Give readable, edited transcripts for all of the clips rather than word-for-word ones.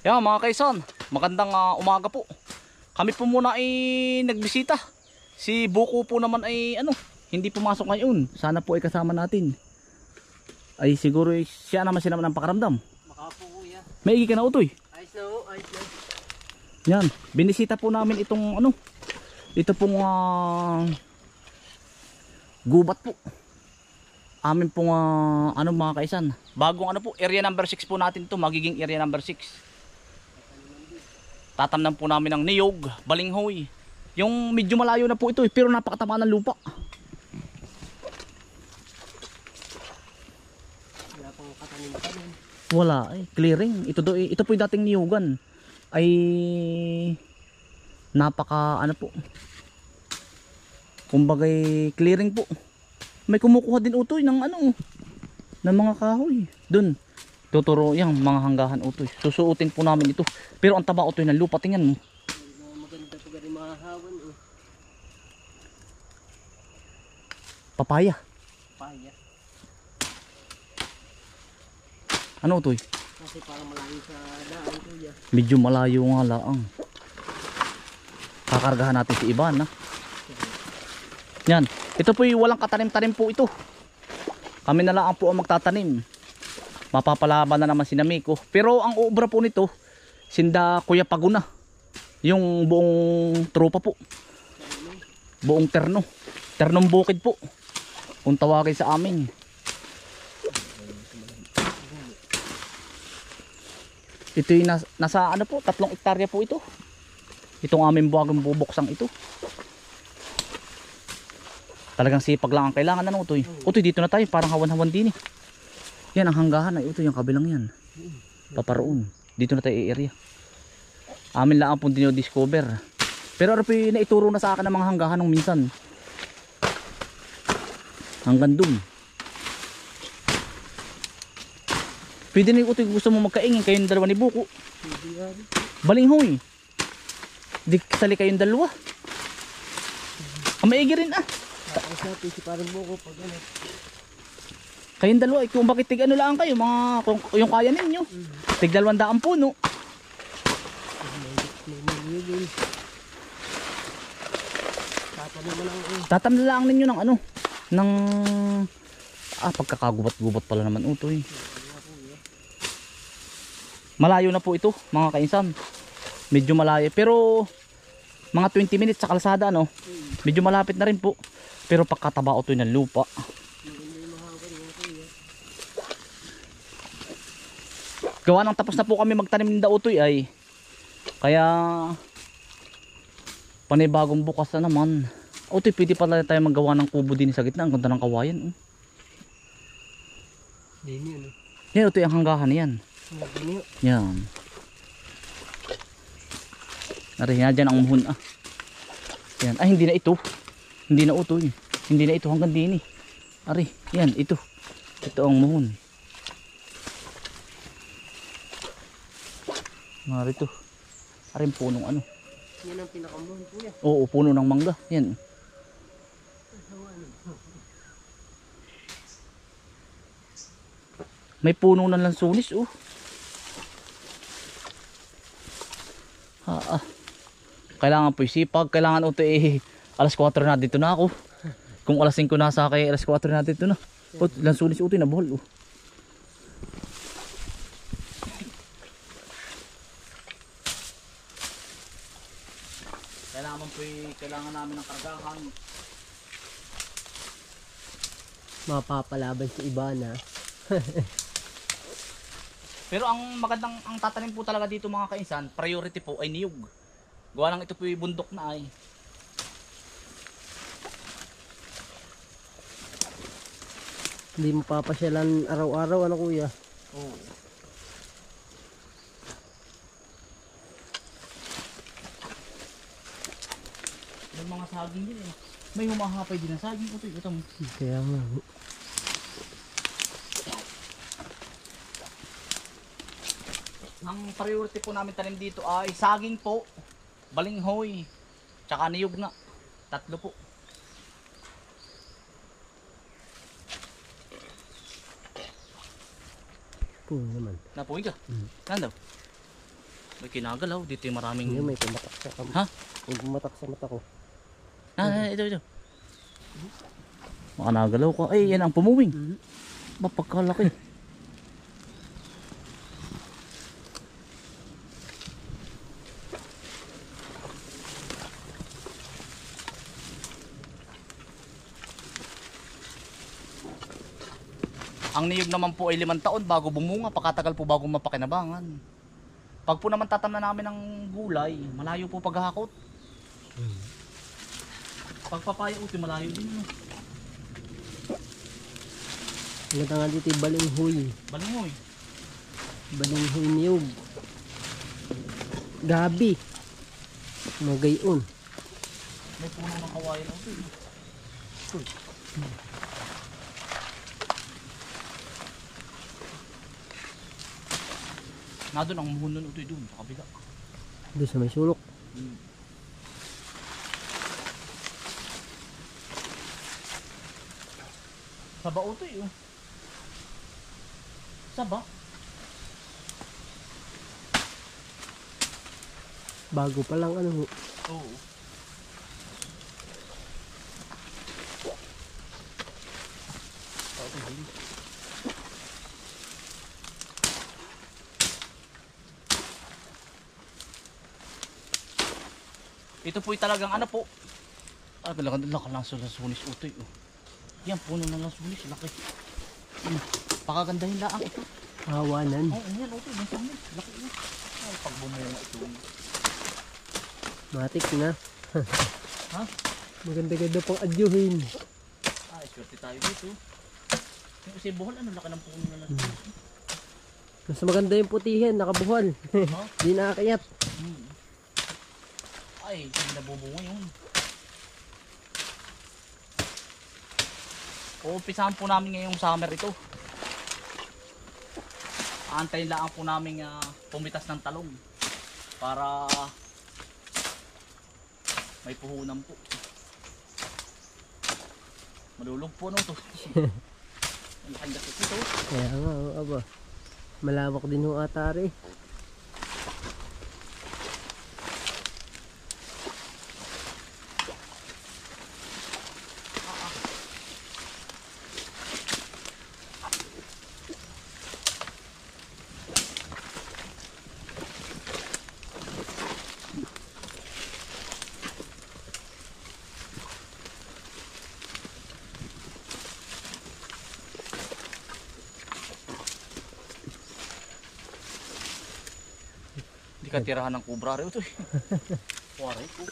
Yan mga kaisan, magandang umaga po. Kami po muna ay nagbisita. Si Buko po naman ay hindi pumasok ngayon. Sana po ay kasama natin. Ay siguro siya naman ng pakaramdam. Baka po kuya. May igi ka na utoy. Ayos na ho, ayos na. Yan, binisita po namin itong ito pong gubat po. Amin pong mga kaisan. Bagong po, area number 6 po natin to, magiging area number 6. Tatamnan po namin ng niyog, balinghoy. Yung medyo malayo na po ito pero napakataba ng lupa. Wala pang katanim-tanim. Wala clearing. Ito po yung dating niyogan. Ay napaka po. Kumbagay clearing po. May kumukuha din utoy ng ng mga kahoy. Doon. Tuturo yang mga hanggahan utoy. Susuotin po namin ito. Pero ang taba utoy ng lupa, tingnan mo. Maganda po gani mahahawan eh. Papaya. Paya. Ano utoy? Kasi parang malayo sa daan kuya. Medyo malayo nga laang. Kakargahan natin si Ivan Yan. Ito po yung walang katanim-tanim po ito. Kami na lang po ang magtatanim. Mapapalaban na naman si Namiko. Pero ang obra po nito, sinda Kuya Paguna. Yung buong tropa po. Buong terno. Ternong bukid po. Kung tawagin sa amin. Ito yung nasa 3 hektarya po ito. Itong aming buwagang bubuksang ito. Talagang sipag lang ang kailangan Utoy. Utoy, dito na tayo, parang hawan-hawan din eh. Yan ang hanggahan ay Utoy, yung kabilang yan. Paparoon. Dito na tayo i-area. Amin lang po dinodiscover. Pero po naituro na sa akin ng mga hanggahan nung minsan. Hanggang dun. Pwede na yung Utoy, gusto mo magkaingin kayong dalawa ni Buko. Balinghoy. Di kasali kayong dalawa. Maigi rin Tapos natin si parang Buko pag Kayong dalawa, kung bakit tig lang kayo, kung yung kaya ninyo. Tig 200 puno. Tatam na lang ninyo ng ng pagkakagubat-gubat pala naman Utoy. Malayo na po ito, mga kainsan. Medyo malayo, pero mga 20 minutes sa kalsada Medyo malapit na rin po. Pero pagkataba Utoy ng lupa. Gawa ng tapos na po kami magtanim ng Utoy ay. Kaya panibagong bukas na naman. Utoy, pwede pala tayo maggawa ng kubo din sa gitna. Ang ganda ng kawayan. Yan Utoy, ang hanggahan yan. Yan. Nari na dyan ang muhon Yan. Ay, hindi na ito. Hindi na Utoy. Hindi na ito hanggang din Ari, yan, ito. Ito ang muhon. Narito. Aring punong Yan ang pinakamuhon kuya. Oo, puno ng mangga. Yan. May puno ng lansunis Kailangan po isipag. Kailangan alas 4 na dito na ako. Kung alas 5 nasa kay alas 4 na dito na. Lansunis nabuhol Kailangan namin ng kargahan. Mapapalaban si Ibana. Pero ang magandang tatanim po talaga dito mga kainsan, priority po ay niyog. Gawa lang ito po yung bundok na ay. Hindi mo papasyalan araw-araw kuya? Oo. May mga saging din May humahapay din na saging ito mo. Kaya nga. Ang priority po namin tanim dito ay saging po, balinghoy, tsaka niyog na. 3 po. Puno naman. Napuwi ka? Nanda? May kinagalaw. Dito yung maraming... Ngayon may pumatak sa Ha? May pumatak sa mata ko. Ito. Baka nagalaw ka. Ay, yan ang pumuwing. Mapagkalaki. Ang niyog naman po ay 5 taon bago bumunga, pakatagal po bago mapakinabangan. Pag po naman tatamnan namin ng gulay, malayo po paghahakot. Pag papaya uti, malayo din. Ang ganda nga dito yung balinghoy. Balingoy. Balinghoy niyog. Gabi. Magayon. May puno ng kawayan uti. Na doon ang muhon nun uti doon sa kabila. Doon sa may sulok. Saba uti yun. Saba? Bago pa lang ano. Oo. Ito po'y talagang ano po. Talagang laki lang sunis utoy. Oh. Yan, puno na lang sunis. Laki. Pakagandahin lang ito. Hawanan. Oo, yan utoy. Yan sunis. Laki yun. Ay, pagbumunga ito. Matik na. Ha? Maganda-ganda pang adyuhin. Ay, swerte tayo dito. Yung kasi buhol, ano, laki ng puno na lang. Mas maganda yung putihin, nakabuhal. Ha? Di nakakayat. Ay, hindi nabubunga yun. Uumpisahan po namin ngayong summer ito. Aantayin lang po namin pumitas ng talong para may puhunan po. Malulog po no to. Ang laking gastos ito. Kaya nga, aba. Malawak din yung atari. Hindi ka tirahan ng kubra rin ito. Waray po.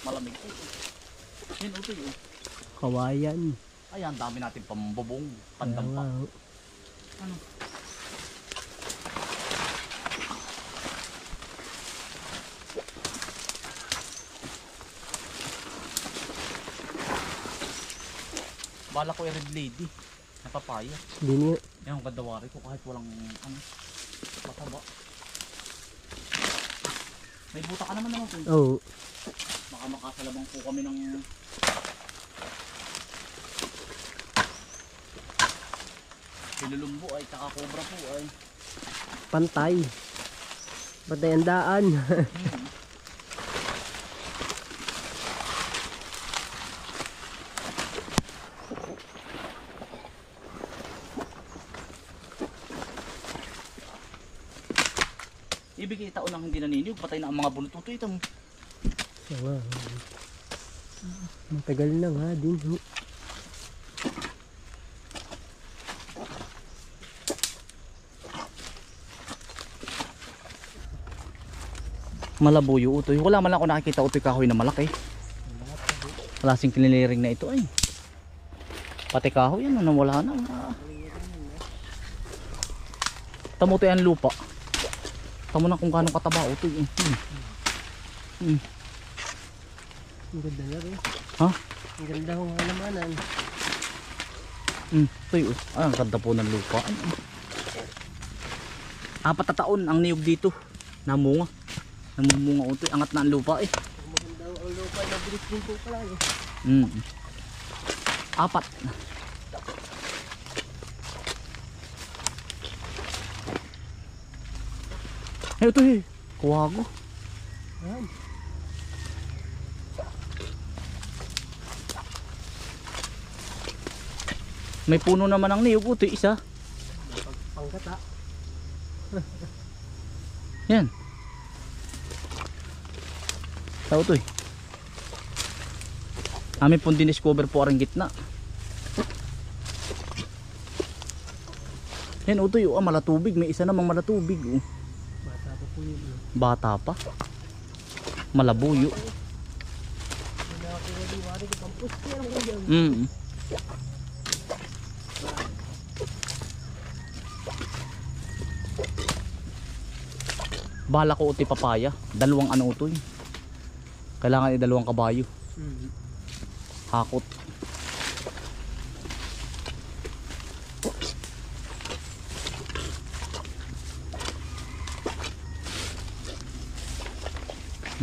Malamig po. Yan ito yun. Kawayan. Ay, ang dami natin pambubong. Kaya Pandam pa. nga, Ano? Bala ko ay red lady. Napapaya. Hindi niya. Yan ang gandawari ko kahit walang ano, mataba. May buta ka naman naman po. Oo. Baka makasalabang po kami ng pilulumbo ay tsaka cobra po ay. Pantay. Pantay ang daan. Ibigay taon nang hindi naniniyog, patay na ang mga bunot ito. Kaya nga. Matagal na nga din. Malabuyo utoy. Wala man lang ako nakikita utoy kahoy na malaki. Wala sing kiniliring na ito ay. Pati kahoy yan, wala na. Tamo to yan lupa. Tamo na kung gaano kataba utoy. Ang ganda na rin. Ha? Ang ganda kong halamanan. Utoy. Ah, ang ganda po ng lupa. 4 na taon ang niyog dito. Namunga. Namumunga utoy. Angat na ang lupa eh. Maganda ang lupa. Mabilis din po pala eh. 4. Ay, ito eh. Wago. Yan. May puno naman ang niyog utoy isa. Pangkata. Yan. Sa utoy. Amin pong diniscover po aring gitna. Yan utoy, malatubig. May isa namang malatubig. Oh. Bata pa po yun. Bata pa. Malabuyo. Wala ako naliwari ko pang pusti. Ano ko dyan? Mm. Bala ko utoy papaya. Dalawang ano utoy. Kailangan dalawang kabayo. Hakot.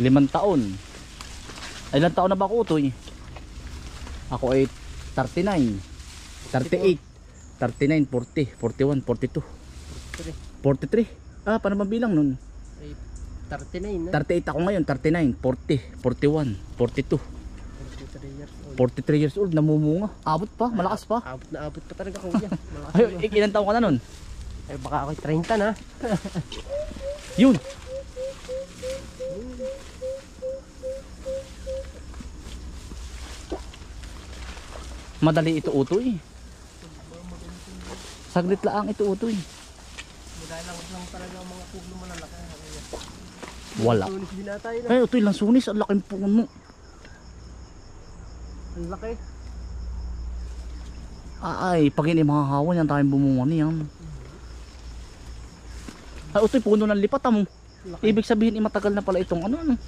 Limang taon. Ay, ilang taon na ba ako utoy? Ako ay 39, 38, 39, 40, 41, 42, 43. Ah, paano ba bilang nun? Ay, 39 na. 38 ako ngayon, 39, 40, 41, 42, 43 years old. 43 years old, namumunga. Abot pa, malakas pa. Abot na abot pa talaga kuya. Malakas Ay, na. ilang taon ka na nun? Ay baka ako'y 30 na. Yun. Madali ito utoy. Saglit lang ito utoy. Magalang lang talaga ang mga puno malalaki. Wala. Tulis din na tayo na. Ay, utoy lang sunis. Ang laking puno. Ang laki. Ay, pag hindi mahahawan yan, tayong bumunga niyan. Ay, utoy, puno ng lipat mo. Laki. Ibig sabihin, matagal na pala itong ano.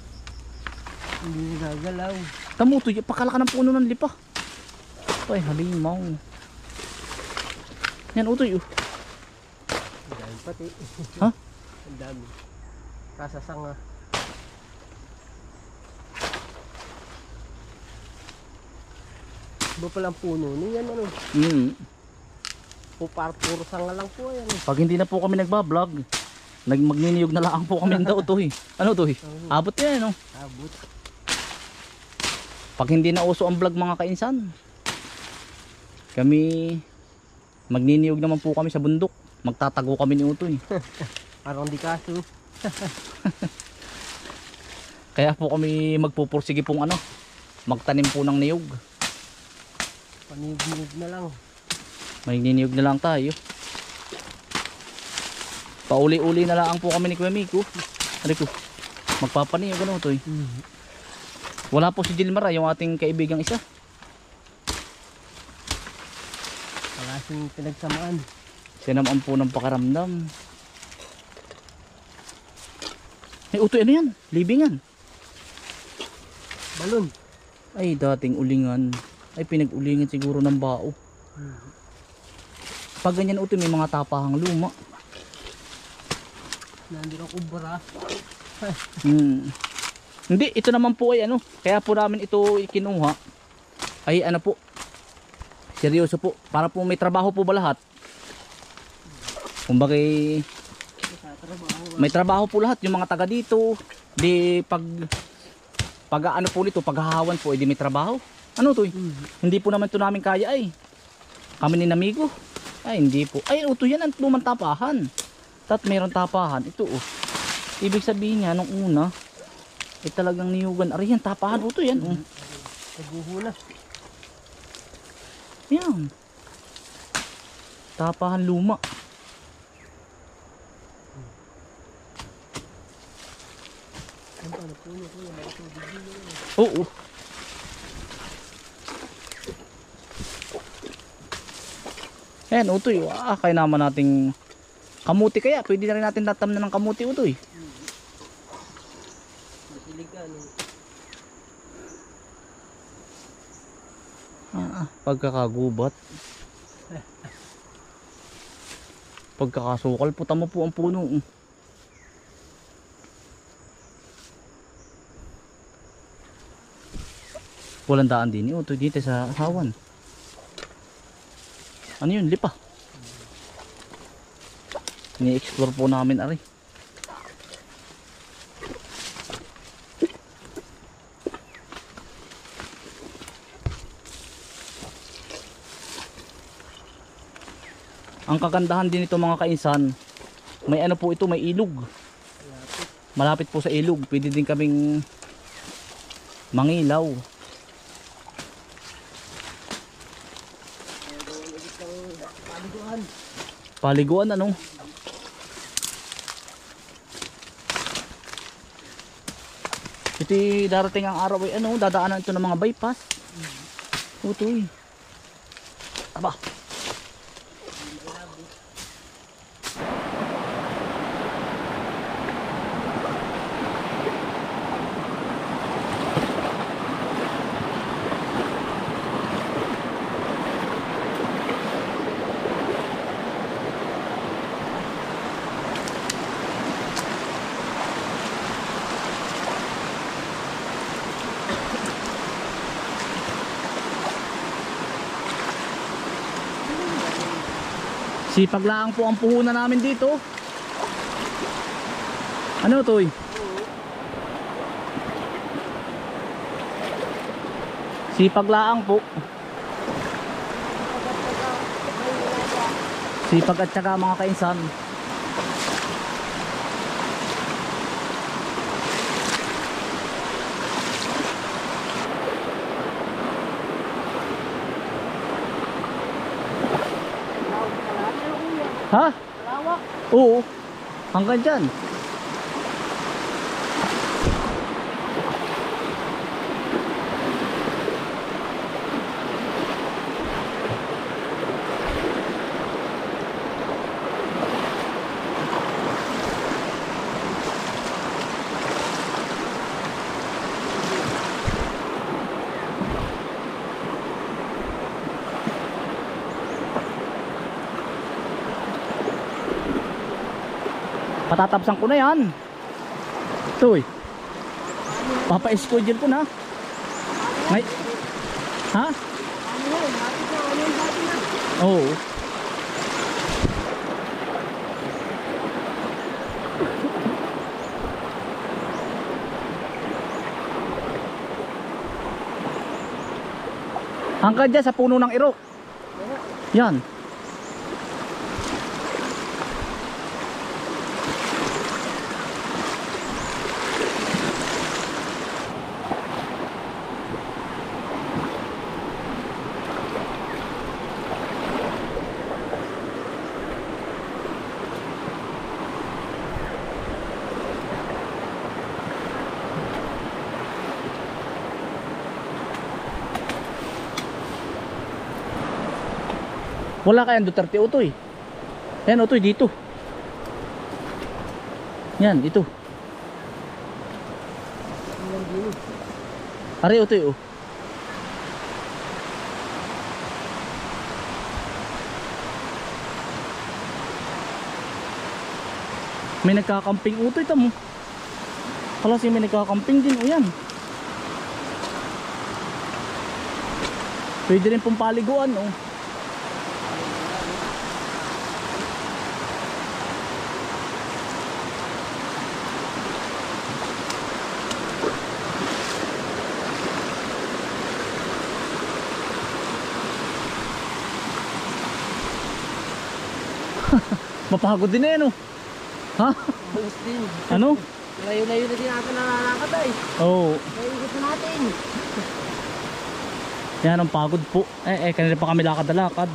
Hindi nagagalaw. Tamo, utoy, pakalaka ng puno ng lipa. Ay, halimaw. Yan, utoy. Ang dami pati. Ha? Ang dami. Kasasanga. Iba palang puno niyan ano. Puro sanga lang po yan. Pag hindi na po kami nagbablog, magniniyog na lang po kami ng daw, utoy. Ano, utoy? Abot yan, no? Abot. Pag hindi na uso ang vlog, mga kainsan, kami magniniyog naman po kami sa bundok. Magtatago kami ni utoy. Parang di kaso. Kaya po kami magpupursige pong ano, magtanim po ng niyog. Paniyog-niyog na lang. Magniniyog na lang tayo. Pauli-uli na lang po kami ni Kuya Miko. Ano ko? Magpapaniyog ano utoy. Wala po si Gilmar, yung ating kaibigang isa. Wala siyang pinagsamaan. Siya naman po ng pakaramdam. Ay, utoy, ano yan? Libingan. Balon. Ay, dating ulingan. Ay, pinag-ulingan siguro ng bao. Pag ganyan utoy, may mga tapahang luma. Nandun ang kubra. Hindi, ito naman po ay ano. Kaya po namin ito ikinuha. Ay, ano po. Seryoso po. Para po may trabaho po ba lahat? Kumbaga, may trabaho po lahat. Yung mga taga dito. Di pag ano po nito, paghahawan po, edi may trabaho. Ano to? Hindi po naman ito namin kaya ay. Kami ni Namigo. Ay, hindi po. Ay, ito yan ang lumang tapahan. Tat meron tapahan. Ito oh. Ibig sabihin niya, nung una, ay talagang niyugan. Ari yan, tapahan. Ito yan. Naguhula. Yan. Tapahan luma. Oo. Ayan, utoy. Kaya naman nating kamuti kaya. Pwede na rin natin tatamnan ng kamuti, utoy. Masilig ka, ano? Pagkakagubat. Pagkakasukal, puta mo po ang puno. Walang daan din yun. Ito dito sa hawan. Ano yun? Lipa. Ni-explore po namin ari. Ang kagandahan din ito mga kainsan, may ano po ito, may ilog. Malapit po sa ilog, pwede din kaming mangilaw. Paliguan ano? Ito darating ang araw ay ano, dadaanan ito ng mga bypass. Utoy. Aba. Sipag lang po ang puhunan namin dito. Ano to eh? Sipag lang po. Sipag at saka mga kainsan. Ha? Lawak. Oo. Hanggang dyan. Patatapsan ko na yan. Ito eh. Papa-escodule ko na. Ngay. Ha? Oo. Hanggang dyan sa puno ng iro. Yan. Wala kayang Duterte Utoy. Yan Utoy dito. Yan ito. Ari Utoy oh. May nagkakamping Utoy tamo. Hala si may nagkakamping din o yan. Pwede rin pong paliguan oh. Mapagod din eh no? Ha? Bagus din. Ano? Layo-layo na din natin nalalakad ay. Oo. Naiikot na natin. Yan ang pagod po. Kanina pa kami lakad-lakad.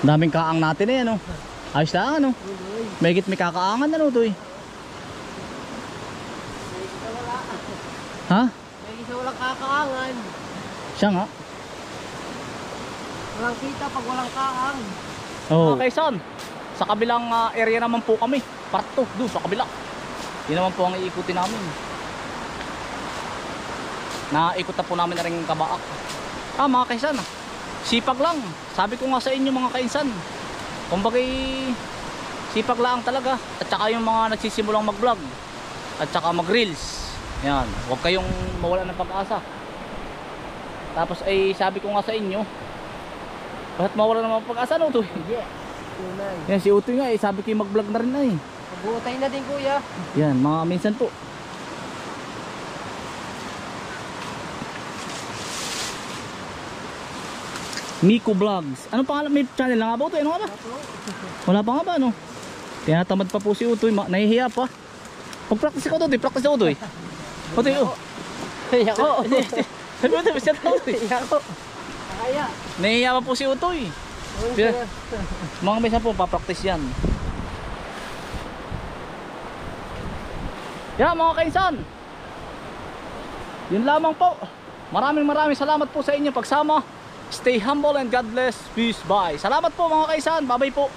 Daming kaang natin eh ano? Ayos na ano? May kakaangan ano to eh? Ha? May isa walang kakaangan. Siya nga. Walang kita pag walang kaang. Oh. Okay son, sa kabilang area naman po kami. Part 2, doon sa kabila. Yun naman po ang iikutin namin. Naikot na po namin na rin yung Kabaak. Mga kaisan, sipag lang. Sabi ko nga sa inyo mga kainsan, kumbagay sipag lang talaga. At saka yung mga nagsisimulang mag vlog at saka mag reels, yan, huwag kayong mawala ng pag-asa. Tapos ay sabi ko nga sa inyo, bakit mawala ng pag-asa no to? Yeah. Tunay. Yan si Utoy nga sabi ko yung mag vlog na rin ay. Magbuotay na din kuya. Yan mga minsan po. Miko Vlogs. Anong pangalan? May channel na nga ba ito? Ano nga ba? Wala pa nga ba, no? Tinatamad pa po si Utoy. Nahihiya pa. Pag-practice ako, Utoy. Practice ako, Utoy. Utoy, oh. Kaya ko. Sabi mo, Utoy. Utoy. Kaya ko. Kaya. Nahihiya pa po si Utoy. Mga mesa po, papractice yan. Yan, mga kainsan. Yun lamang po. Maraming salamat po sa inyo pagsama. Stay humble and God bless. Peace. Bye. Salamat po mga kaisan. Bye bye po.